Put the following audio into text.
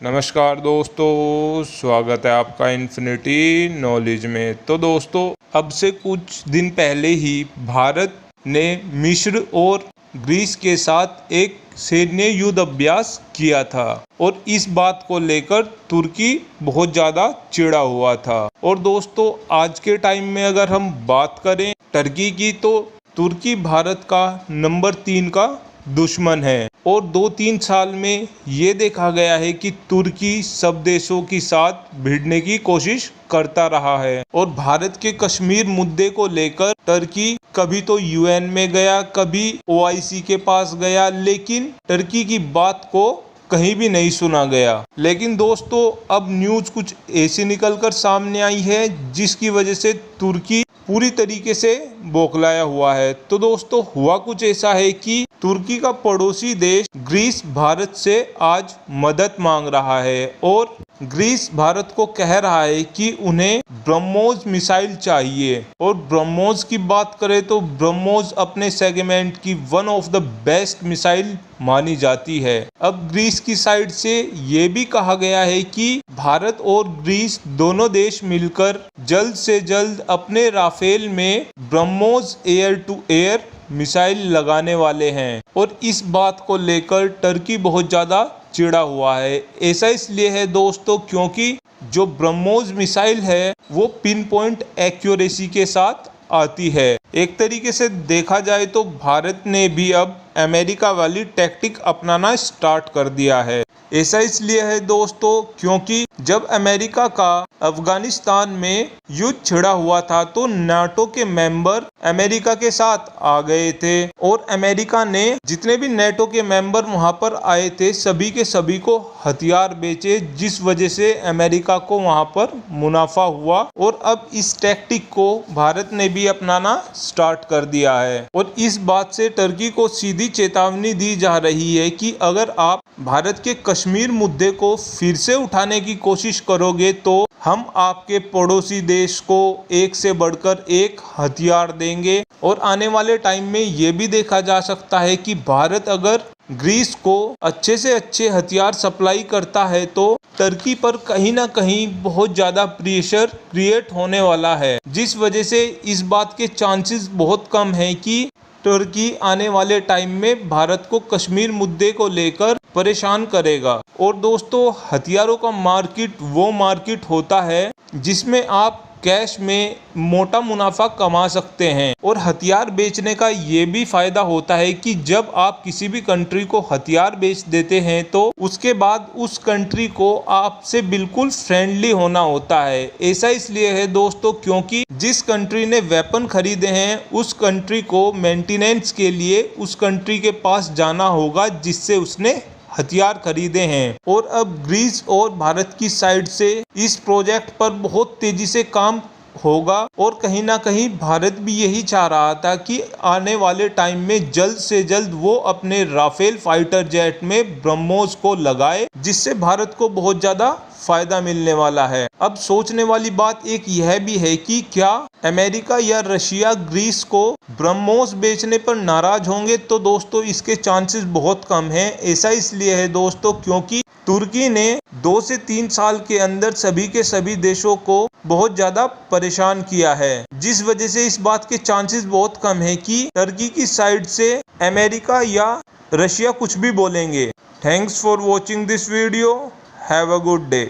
नमस्कार दोस्तों, स्वागत है आपका इन्फिनिटी नॉलेज में। तो दोस्तों, अब से कुछ दिन पहले ही भारत ने मिस्र और ग्रीस के साथ एक सैन्य युद्ध अभ्यास किया था और इस बात को लेकर तुर्की बहुत ज़्यादा चिढ़ा हुआ था। और दोस्तों, आज के टाइम में अगर हम बात करें टर्की की, तो तुर्की भारत का नंबर 3 का दुश्मन है और 2-3 साल में ये देखा गया है कि तुर्की सब देशों के साथ भिड़ने की कोशिश करता रहा है। और भारत के कश्मीर मुद्दे को लेकर टर्की कभी तो यूएन में गया, कभी ओआईसी के पास गया, लेकिन टर्की की बात को कहीं भी नहीं सुना गया। लेकिन दोस्तों, अब न्यूज़ कुछ ऐसी निकलकर सामने आई है जिसकी वजह से तुर्की पूरी तरीके से बौखलाया हुआ है। तो दोस्तों, हुआ कुछ ऐसा है कि तुर्की का पड़ोसी देश ग्रीस भारत से आज मदद मांग रहा है और ग्रीस भारत को कह रहा है कि उन्हें ब्रह्मोस मिसाइल चाहिए। और ब्रह्मोस की बात करें तो ब्रह्मोस अपने सेगमेंट की one of the best missile मानी जाती है। अब ग्रीस की साइड से ये भी कहा गया है कि भारत और ग्रीस दोनों देश मिलकर जल्द से जल्द अपने राफेल में BrahMos air to air missile लगाने वाले हैं। और इस बात को लेकर टर्की बहुत ज़्यादा चिढ़ा हुआ है। ऐसा इसलिए है दोस्तों, क्योंकि जो ब्रह्मोस मिसाइल है वो पिन पॉइंट एक्यूरेसी के साथ आती है। एक तरीके से देखा जाए तो भारत ने भी अब अमेरिका वाली टैक्टिक अपनाना स्टार्ट कर दिया है। ऐसा इसलिए है दोस्तों, क्योंकि जब अमेरिका का अफगानिस्तान में युद्ध छिड़ा हुआ था तो नाटो के मेंबर अमेरिका के साथ आ गए थे और अमेरिका ने जितने भी नाटो के मेंबर वहां पर आए थे सभी के सभी को हथियार बेचे, जिस वजह से अमेरिका को वहां पर मुनाफा हुआ। और अब इस टैक्टिक को भारत ने भी अपनाना स्टार्ट कर दिया है। और इस बात से टर्की को सीधी चेतावनी दी जा रही है कि अगर आप भारत के कश्मीर मुद्दे को फिर से उठाने की कोशिश करोगे तो हम आपके पड़ोसी देश को एक से बढ़कर एक हथियार देंगे। और आने वाले टाइम में ये भी देखा जा सकता है कि भारत अगर ग्रीस को अच्छे से अच्छे हथियार सप्लाई करता है तो टर्की पर कहीं ना कहीं बहुत ज़्यादा प्रेशर क्रिएट होने वाला है, जिस वजह से इस बात के चांसेस बहुत कम हैं कि तुर्की आने वाले टाइम में भारत को कश्मीर मुद्दे को लेकर परेशान करेगा। और दोस्तों, हथियारों का मार्केट वो मार्केट होता है जिसमें आप कैश में मोटा मुनाफा कमा सकते हैं। और हथियार बेचने का ये भी फायदा होता है कि जब आप किसी भी कंट्री को हथियार बेच देते हैं तो उसके बाद उस कंट्री को आपसे बिल्कुल फ्रेंडली होना होता है। ऐसा इसलिए है दोस्तों, क्योंकि जिस कंट्री ने वेपन खरीदे हैं उस कंट्री को मेंटेनेंस के लिए उस कंट्री के पास जाना होगा जिससे उसने हथियार खरीदे हैं। और अब ग्रीस और भारत की साइड से इस प्रोजेक्ट पर बहुत तेजी से काम होगा और कहीं ना कहीं भारत भी यही चाह रहा था कि आने वाले टाइम में जल्द से जल्द वो अपने राफेल फाइटर जेट में ब्रह्मोस को लगाए, जिससे भारत को बहुत ज़्यादा फायदा मिलने वाला है। अब सोचने वाली बात एक यह भी है कि क्या अमेरिका या रशिया ग्रीस को ब्रह्मोस बेचने पर नाराज होंगे? तो दोस्तों, इसके चांसेस बहुत कम हैं। ऐसा इसलिए है दोस्तों, क्योंकि तुर्की ने 2 से 3 साल के अंदर सभी के सभी देशों को बहुत ज़्यादा परेशान किया है, जिस वजह से इस बात के चांसेस बहुत कम है कि टर्की की साइड से अमेरिका या रशिया कुछ भी बोलेंगे। Thanks for watching this video. Have a good day.